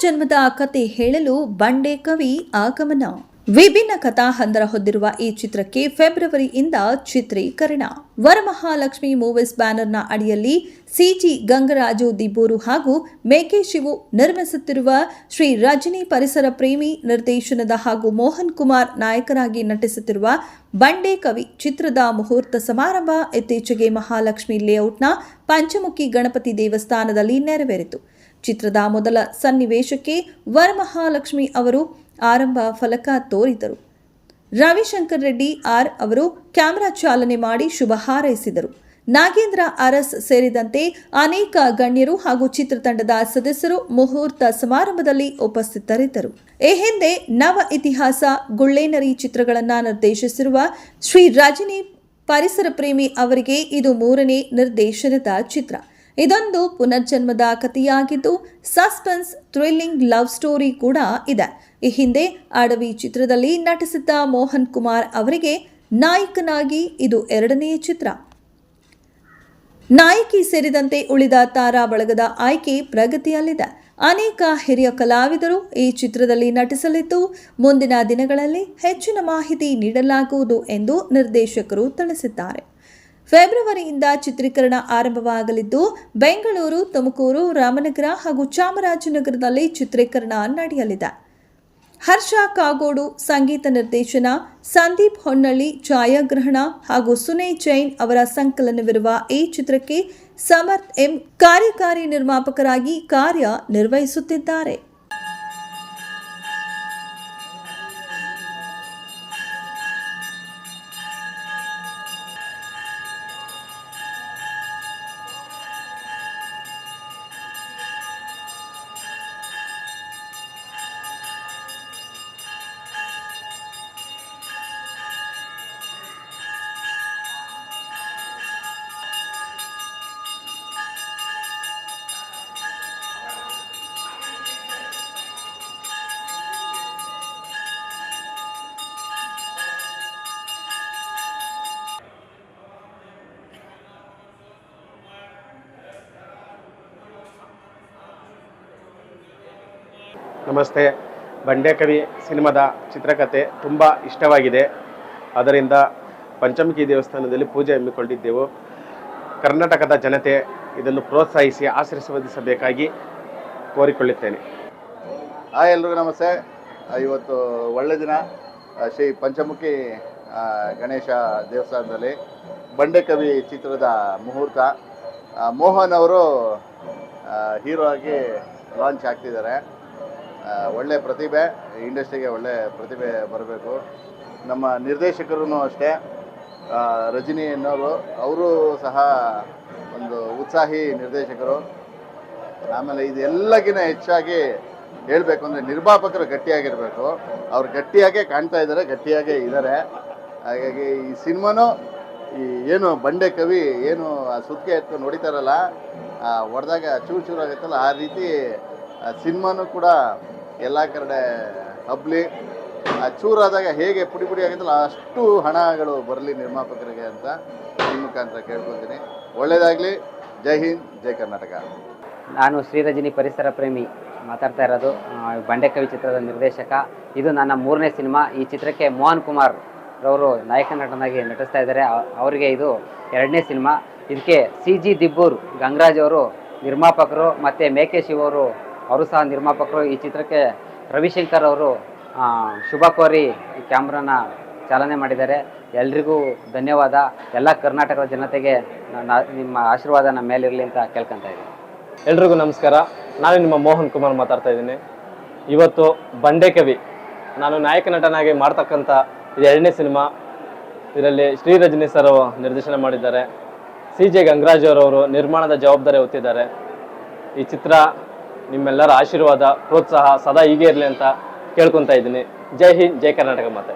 ಪುನರ್ಜನ್ಮದ ಕತೆ ಹೇಳಲು ಬಂಡೆ ಕವಿ ಆಗಮನ. ವಿಭಿನ್ನ ಕಥಾಹಂದರ ಹೊಂದಿರುವ ಈ ಚಿತ್ರಕ್ಕೆ ಫೆಬ್ರವರಿಯಿಂದ ಚಿತ್ರೀಕರಣ. ವರಮಹಾಲಕ್ಷ್ಮಿ ಮೂವೀಸ್ ಬ್ಯಾನರ್ನ ಅಡಿಯಲ್ಲಿ ಸಿಜಿ ಗಂಗರಾಜು ದಿಬ್ಬೂರು ಹಾಗೂ ಮೇಕೆ ಶಿವು ನಿರ್ಮಿಸುತ್ತಿರುವ ಶ್ರೀ ರಜನಿ ಪರಿಸರ ಪ್ರೇಮಿ ನಿರ್ದೇಶನದ ಹಾಗೂ ಮೋಹನ್ ಕುಮಾರ್ ನಾಯಕರಾಗಿ ನಟಿಸುತ್ತಿರುವ ಬಂಡೆ ಕವಿ ಚಿತ್ರದ ಮುಹೂರ್ತ ಸಮಾರಂಭ ಇತ್ತೀಚೆಗೆ ಮಹಾಲಕ್ಷ್ಮಿ ಲೇಔಟ್ನ ಪಂಚಮುಖಿ ಗಣಪತಿ ದೇವಸ್ಥಾನದಲ್ಲಿ ನೆರವೇರಿತು. ಚಿತ್ರದ ಮೊದಲ ಸನ್ನಿವೇಶಕ್ಕೆ ವರಮಹಾಲಕ್ಷ್ಮಿ ಅವರು ಆರಂಭ ಫಲಕ ತೋರಿದರು. ರವಿಶಂಕರ್ ರೆಡ್ಡಿ ಆರ್ ಅವರು ಕ್ಯಾಮೆರಾ ಚಾಲನೆ ಮಾಡಿ ಶುಭ ಹಾರೈಸಿದರು. ನಾಗೇಂದ್ರ ಅರಸ್ ಸೇರಿದಂತೆ ಅನೇಕ ಗಣ್ಯರು ಹಾಗೂ ಚಿತ್ರತಂಡದ ಸದಸ್ಯರು ಮುಹೂರ್ತ ಸಮಾರಂಭದಲ್ಲಿ ಉಪಸ್ಥಿತರಿದ್ದರು. ಈ ಹಿಂದೆ ನವ ಇತಿಹಾಸ, ಗುಳ್ಳೇನರಿ ಚಿತ್ರಗಳನ್ನು ನಿರ್ದೇಶಿಸಿರುವ ಶ್ರೀ ರಜನಿ ಪರಿಸರ ಪ್ರೇಮಿ ಅವರಿಗೆ ಇದು 3ನೇ ನಿರ್ದೇಶನದ ಚಿತ್ರ. ಇದೊಂದು ಪುನರ್ಜನ್ಮದ ಕಥೆಯಾಗಿದ್ದು ಸಸ್ಪೆನ್ಸ್, ಥ್ರಿಲ್ಲಿಂಗ್ ಲವ್ ಸ್ಟೋರಿ ಕೂಡ ಇದೆ. ಈ ಹಿಂದೆ ಅಡವಿ ಚಿತ್ರದಲ್ಲಿ ನಟಿಸಿದ್ದ ಮೋಹನ್ ಕುಮಾರ್ ಅವರಿಗೆ ನಾಯಕನಾಗಿ ಇದು 2ನೇ ಚಿತ್ರ. ನಾಯಕಿ ಸೇರಿದಂತೆ ಉಳಿದ ತಾರಾ ಬಳಗದ ಆಯ್ಕೆ ಪ್ರಗತಿಯಲ್ಲಿದೆ. ಅನೇಕ ಹಿರಿಯ ಕಲಾವಿದರು ಈ ಚಿತ್ರದಲ್ಲಿ ನಟಿಸಲಿದ್ದು ಮುಂದಿನ ದಿನಗಳಲ್ಲಿ ಹೆಚ್ಚಿನ ಮಾಹಿತಿ ನೀಡಲಾಗುವುದು ಎಂದು ನಿರ್ದೇಶಕರು ತಿಳಿಸಿದ್ದಾರೆ. ಫೆಬ್ರವರಿಯಿಂದ ಚಿತ್ರೀಕರಣ ಆರಂಭವಾಗಲಿದ್ದು ಬೆಂಗಳೂರು, ತುಮಕೂರು, ರಾಮನಗರ ಹಾಗೂ ಚಾಮರಾಜನಗರದಲ್ಲಿ ಚಿತ್ರೀಕರಣ ನಡೆಯಲಿದೆ. ಹರ್ಷ ಕಾಗೋಡು ಸಂಗೀತ ನಿರ್ದೇಶನ, ಸಂದೀಪ್ ಹೊನ್ನಳ್ಳಿ ಛಾಯಾಗ್ರಹಣ ಹಾಗೂ ಸುನಯ್ ಜೈನ್ ಅವರ ಸಂಕಲನವಿರುವ ಈ ಚಿತ್ರಕ್ಕೆ ಸಮರ್ಥ್ ಎಂ ಕಾರ್ಯಕಾರಿ ನಿರ್ಮಾಪಕರಾಗಿ ಕಾರ್ಯ ನಿರ್ವಹಿಸುತ್ತಿದ್ದಾರೆ. ನಮಸ್ತೆ. ಬಂಡೆ ಕವಿ ಸಿನಿಮಾದ ಚಿತ್ರಕಥೆ ತುಂಬ ಇಷ್ಟವಾಗಿದೆ. ಅದರಿಂದ ಪಂಚಮುಖಿ ದೇವಸ್ಥಾನದಲ್ಲಿ ಪೂಜೆ ಹಮ್ಮಿಕೊಂಡಿದ್ದೆವು. ಕರ್ನಾಟಕದ ಜನತೆ ಇದನ್ನು ಪ್ರೋತ್ಸಾಹಿಸಿ ಆಶೀರ್ವದಿಸಬೇಕಾಗಿ ಕೋರಿಕೊಳ್ಳುತ್ತೇನೆ. ಎಲ್ರಿಗೂ ನಮಸ್ತೆ. ಇವತ್ತು ಒಳ್ಳೆ ದಿನ. ಶ್ರೀ ಪಂಚಮುಖಿ ಗಣೇಶ ದೇವಸ್ಥಾನದಲ್ಲಿ ಬಂಡೆ ಕವಿ ಚಿತ್ರದ ಮುಹೂರ್ತ. ಮೋಹನ್ ಅವರು ಹೀರೋ ಆಗಿ ಲಾಂಚ್ ಆಗ್ತಿದ್ದಾರೆ. ಒಳ್ಳೆ ಪ್ರತಿಭೆ, ಇಂಡಸ್ಟ್ರಿಗೆ ಒಳ್ಳೆ ಪ್ರತಿಭೆ ಬರಬೇಕು. ನಮ್ಮ ನಿರ್ದೇಶಕರು ಅಷ್ಟೇ, ರಜನಿ ಅನ್ನೋರು, ಅವರು ಸಹ ಒಂದು ಉತ್ಸಾಹಿ ನಿರ್ದೇಶಕರು. ಆಮೇಲೆ ಇದೆಲ್ಲಕ್ಕಿಂತ ಹೆಚ್ಚಾಗಿ ಹೇಳಬೇಕು ಅಂದರೆ ನಿರ್ಮಾಪಕರು ಗಟ್ಟಿಯಾಗಿರಬೇಕು. ಅವ್ರು ಗಟ್ಟಿಯಾಗೇ ಕಾಣ್ತಾ ಇದ್ದಾರೆ, ಗಟ್ಟಿಯಾಗೇ ಇದ್ದಾರೆ. ಹಾಗಾಗಿ ಈ ಸಿನಿಮಾನು ಈ ಏನು ಬಂಡೆ ಕವಿ ಏನು ಆ ಸುತ್ತಿಗೆ ಎತ್ಕೊಂಡು ಹೊಡಿತಾರಲ್ಲ, ಹೊಡೆದಾಗ ಚೂರು ಆಗುತ್ತಲ್ಲ, ಆ ರೀತಿ ಸಿನಿಮಾನು ಕೂಡ ಎಲ್ಲ ಕಡೆ ಹಬ್ಲಿ ಚೂರಾದಾಗ ಹೇಗೆ ಪುಡಿ ಪುಡಿ ಆಗುತ್ತಲ್ಲ ಅಷ್ಟು ಹಣಗಳು ಬರಲಿ ನಿರ್ಮಾಪಕರಿಗೆ ಅಂತ ಈ ಮುಖಾಂತರ ಕೇಳ್ಕೊತೀನಿ. ಒಳ್ಳೆಯದಾಗಲಿ. ಜೈ ಹಿಂದ್, ಜೈ ಕರ್ನಾಟಕ. ನಾನು ಶ್ರೀ ರಜನಿ ಪರಿಸರ ಪ್ರೇಮಿ ಮಾತಾಡ್ತಾ ಇರೋದು, ಬಂಡೆ ಕವಿ ಚಿತ್ರದ ನಿರ್ದೇಶಕ. ಇದು ನನ್ನ 3ನೇ ಸಿನಿಮಾ. ಈ ಚಿತ್ರಕ್ಕೆ ಮೋಹನ್ ಕುಮಾರ್ ರವರು ನಾಯಕ ನಟನಾಗಿ ನಟಿಸ್ತಾ ಇದ್ದಾರೆ. ಅವರಿಗೆ ಇದು 2ನೇ ಸಿನಿಮಾ. ಇದಕ್ಕೆ ಸಿಜಿ ದಿಬ್ಬೂರು ಗಂಗರಾಜ್ ಅವರು ನಿರ್ಮಾಪಕರು ಮತ್ತು ಮೇಕೆ ಶಿವ್ ಅವರು ಸಹ ನಿರ್ಮಾಪಕರು. ಈ ಚಿತ್ರಕ್ಕೆ ರವಿಶಂಕರ್ ಅವರು ಶುಭ ಕೋರಿ ಈ ಕ್ಯಾಮ್ರಾನ ಚಾಲನೆ ಮಾಡಿದ್ದಾರೆ. ಎಲ್ರಿಗೂ ಧನ್ಯವಾದ. ಎಲ್ಲ ಕರ್ನಾಟಕದ ಜನತೆಗೆ ನಿಮ್ಮ ಆಶೀರ್ವಾದ ನಮ್ಮ ಮೇಲಿರಲಿ ಅಂತ ಕೇಳ್ಕೊತಾ ಇದ್ದೀನಿ. ಎಲ್ರಿಗೂ ನಮಸ್ಕಾರ. ನಾನು ನಿಮ್ಮ ಮೋಹನ್ ಕುಮಾರ್ ಮಾತಾಡ್ತಾ ಇದ್ದೀನಿ. ಇವತ್ತು ಬಂಡೆ ಕವಿ ನಾನು ನಾಯಕ ನಟನಾಗಿ ಮಾಡ್ತಕ್ಕಂಥ ಇದು 2ನೇ ಸಿನಿಮಾ. ಇದರಲ್ಲಿ ಶ್ರೀ ರಜನಿ ಸರ್ ನಿರ್ದೇಶನ ಮಾಡಿದ್ದಾರೆ. ಸಿಜೆ ಗಂಗರಾಜ್ ಅವರವರು ನಿರ್ಮಾಣದ ಜವಾಬ್ದಾರಿ ಹೊತ್ತಿದ್ದಾರೆ. ಈ ಚಿತ್ರ ನಿಮ್ಮೆಲ್ಲರ ಆಶೀರ್ವಾದ, ಪ್ರೋತ್ಸಾಹ ಸದಾ ಹೀಗೆ ಇರಲಿ ಅಂತ ಕೇಳ್ಕೊತಾ ಇದ್ದೀನಿ. ಜೈ ಹಿಂದ್, ಜೈ ಕರ್ನಾಟಕ ಮಾತೆ.